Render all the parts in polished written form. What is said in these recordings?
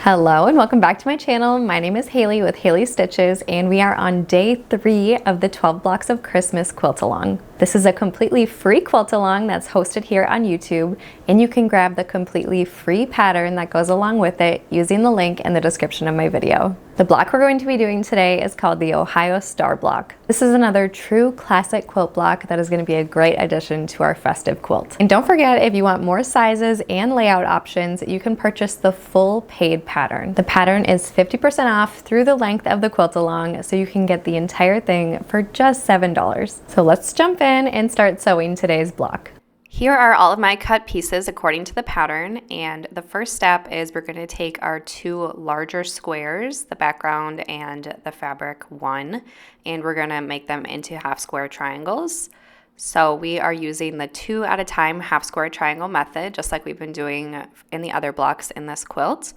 Hello and welcome back to my channel. My name is Haley with Haley Stitches and we are on day 3 of the 12 blocks of Christmas quilt along. This is a completely free quilt along that's hosted here on YouTube, and you can grab the completely free pattern that goes along with it using the link in the description of my video. The block we're going to be doing today is called the Ohio Star block. This is another true classic quilt block that is going to be a great addition to our festive quilt. And don't forget, if you want more sizes and layout options, you can purchase the full paid pattern. The pattern is 50% off through the length of the quilt along, so you can get the entire thing for just $7. So let's jump in and start sewing today's block. Here are all of my cut pieces according to the pattern, and the first step is we're going to take our 2 larger squares, the background and the fabric one, and we're going to make them into half square triangles. So we are using the 2 at a time half square triangle method, just like we've been doing in the other blocks in this quilt.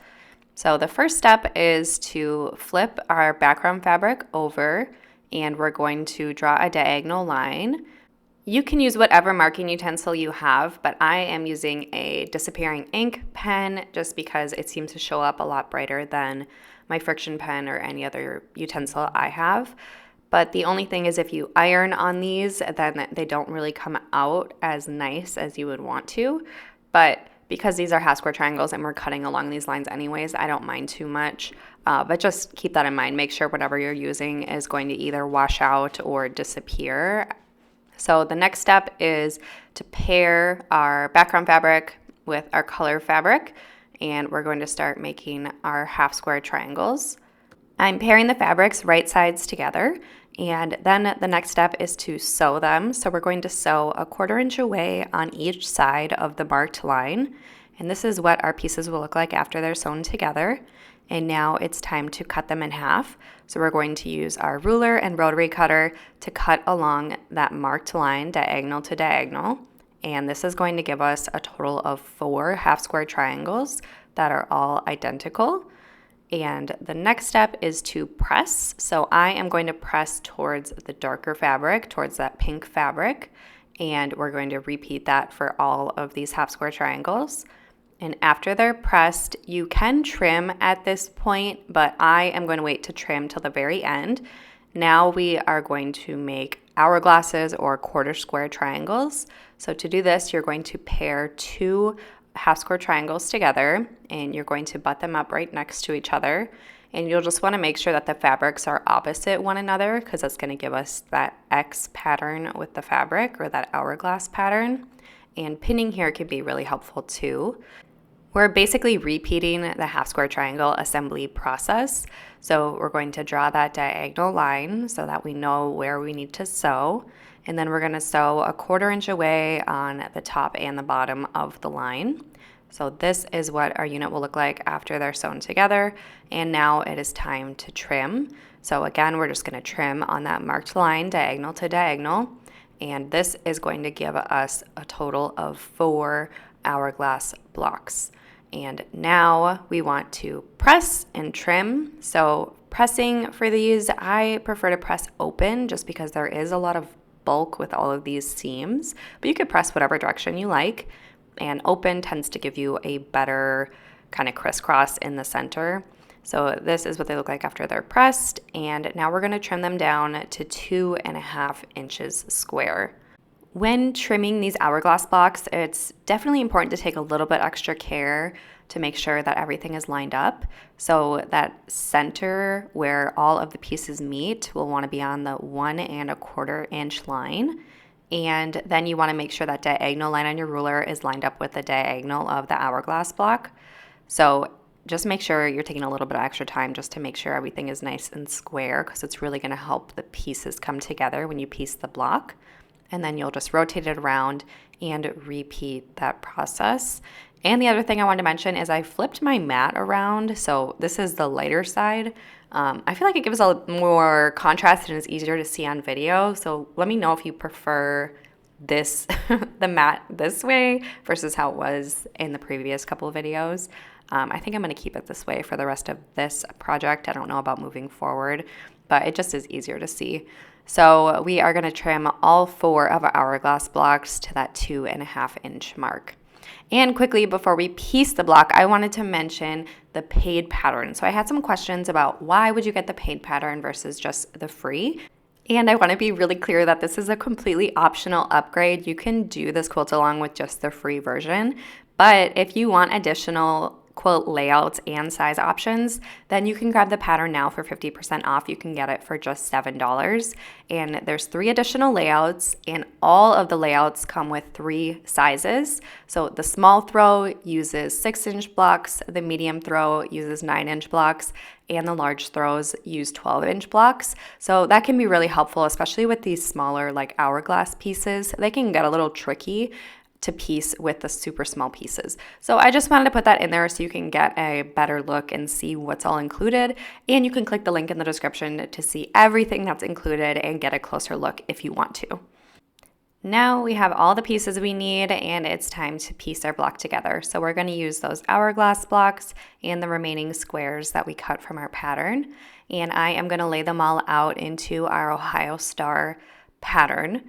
So the first step is to flip our background fabric over, and we're going to draw a diagonal line. You can use whatever marking utensil you have, but I am using a disappearing ink pen just because it seems to show up a lot brighter than my friction pen or any other utensil I have. But the only thing is, if you iron on these, then they don't really come out as nice as you would want to. But because these are half square triangles and we're cutting along these lines anyways, I don't mind too much. But just keep that in mind. Make sure whatever you're using is going to either wash out or disappear. So the next step is to pair our background fabric with our color fabric, and we're going to start making our half square triangles. I'm pairing the fabrics right sides together, and then the next step is to sew them. So we're going to sew 1/4 inch away on each side of the marked line, and this is what our pieces will look like after they're sewn together. And now it's time to cut them in half. So we're going to use our ruler and rotary cutter to cut along that marked line diagonal to diagonal. And this is going to give us a total of 4 half square triangles that are all identical. And the next step is to press. So I am going to press towards the darker fabric, towards that pink fabric. And we're going to repeat that for all of these half square triangles. And after they're pressed, you can trim at this point, but I am going to wait to trim till the very end. Now we are going to make hourglasses or 1/4 square triangles. So to do this, you're going to pair 2 half square triangles together, and you're going to butt them up right next to each other. And you'll just want to make sure that the fabrics are opposite one another, because that's going to give us that X pattern with the fabric, or that hourglass pattern. And pinning here can be really helpful too. We're basically repeating the half square triangle assembly process. So we're going to draw that diagonal line so that we know where we need to sew. And then we're going to sew 1/4 inch away on the top and the bottom of the line. So this is what our unit will look like after they're sewn together. And now it is time to trim. So again, we're just going to trim on that marked line diagonal to diagonal. And this is going to give us a total of 4 hourglass blocks. And now we want to press and trim. So pressing for these, I prefer to press open just because there is a lot of bulk with all of these seams, but you could press whatever direction you like. And open tends to give you a better kind of crisscross in the center. So this is what they look like after they're pressed. And now we're going to trim them down to 2.5 inches square. When trimming these hourglass blocks, it's definitely important to take a little bit extra care to make sure that everything is lined up. So that center where all of the pieces meet will want to be on the 1.25 inch line. And then you want to make sure that diagonal line on your ruler is lined up with the diagonal of the hourglass block. So just make sure you're taking a little bit of extra time just to make sure everything is nice and square, because it's really going to help the pieces come together when you piece the block. And then you'll just rotate it around and repeat that process. And the other thing I wanted to mention is I flipped my mat around. So this is the lighter side. I feel like it gives a more contrast and is easier to see on video. So let me know if you prefer this, the mat this way versus how it was in the previous couple of videos. I think I'm going to keep it this way for the rest of this project. I don't know about moving forward, but it just is easier to see. So we are going to trim all 4 of our hourglass blocks to that 2.5 inch mark. And quickly, before we piece the block, I wanted to mention the paid pattern. So I had some questions about why would you get the paid pattern versus just the free? And I want to be really clear that this is a completely optional upgrade. You can do this quilt along with just the free version. But if you want additional quilt layouts and size options, then you can grab the pattern now for 50% off. You can get it for just $7. And there's 3 additional layouts, and all of the layouts come with 3 sizes. So the small throw uses 6-inch blocks, the medium throw uses 9-inch blocks, and the large throws use 12-inch blocks. So that can be really helpful, especially with these smaller like hourglass pieces. They can get a little tricky to piece with the super small pieces. So I just wanted to put that in there so you can get a better look and see what's all included. And you can click the link in the description to see everything that's included and get a closer look if you want to. Now we have all the pieces we need, and it's time to piece our block together. So we're going to use those hourglass blocks and the remaining squares that we cut from our pattern. And I am going to lay them all out into our Ohio Star pattern.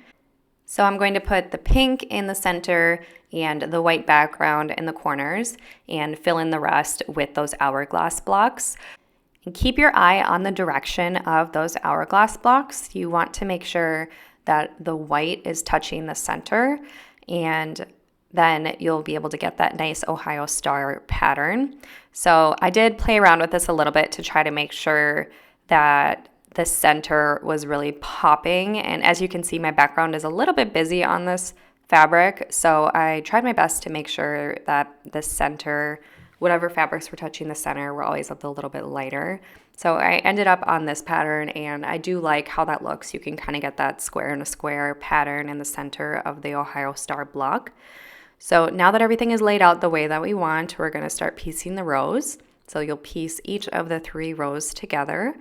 So I'm going to put the pink in the center and the white background in the corners and fill in the rest with those hourglass blocks. And keep your eye on the direction of those hourglass blocks. You want to make sure that the white is touching the center, and then you'll be able to get that nice Ohio Star pattern. So I did play around with this a little bit to try to make sure that the center was really popping. And as you can see, my background is a little bit busy on this fabric. So I tried my best to make sure that the center, whatever fabrics were touching the center, were always a little bit lighter. So I ended up on this pattern, and I do like how that looks. You can kind of get that square in a square pattern in the center of the Ohio Star block. So now that everything is laid out the way that we want, we're going to start piecing the rows. So you'll piece each of the 3 rows together,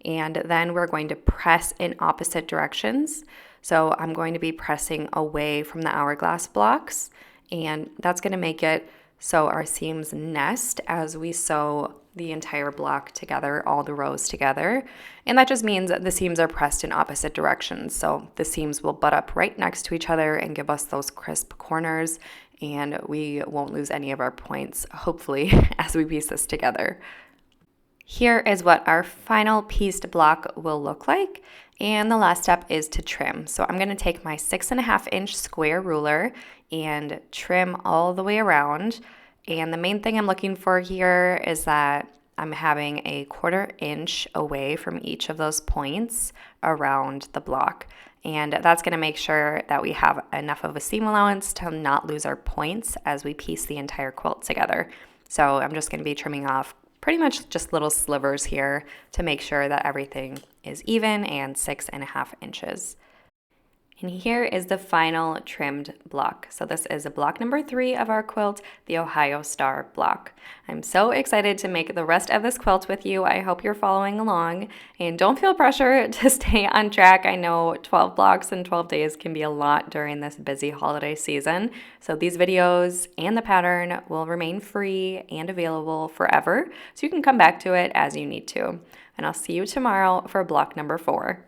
and then we're going to press in opposite directions. So I'm going to be pressing away from the hourglass blocks, and that's going to make it so our seams nest as we sew the entire block together, all the rows together. And that just means that the seams are pressed in opposite directions. So the seams will butt up right next to each other and give us those crisp corners, and we won't lose any of our points, hopefully, as we piece this together. Here is what our final pieced block will look like. And the last step is to trim. So I'm going to take my 6.5-inch square ruler and trim all the way around. And the main thing I'm looking for here is that I'm having a 1/4 inch away from each of those points around the block. And that's going to make sure that we have enough of a seam allowance to not lose our points as we piece the entire quilt together. So I'm just going to be trimming off pretty much just little slivers here to make sure that everything is even and 6.5 inches. And here is the final trimmed block. So this is block number 3 of our quilt, the Ohio Star block. I'm so excited to make the rest of this quilt with you. I hope you're following along, and don't feel pressure to stay on track. I know 12 blocks in 12 days can be a lot during this busy holiday season. So these videos and the pattern will remain free and available forever, so you can come back to it as you need to. And I'll see you tomorrow for block number 4.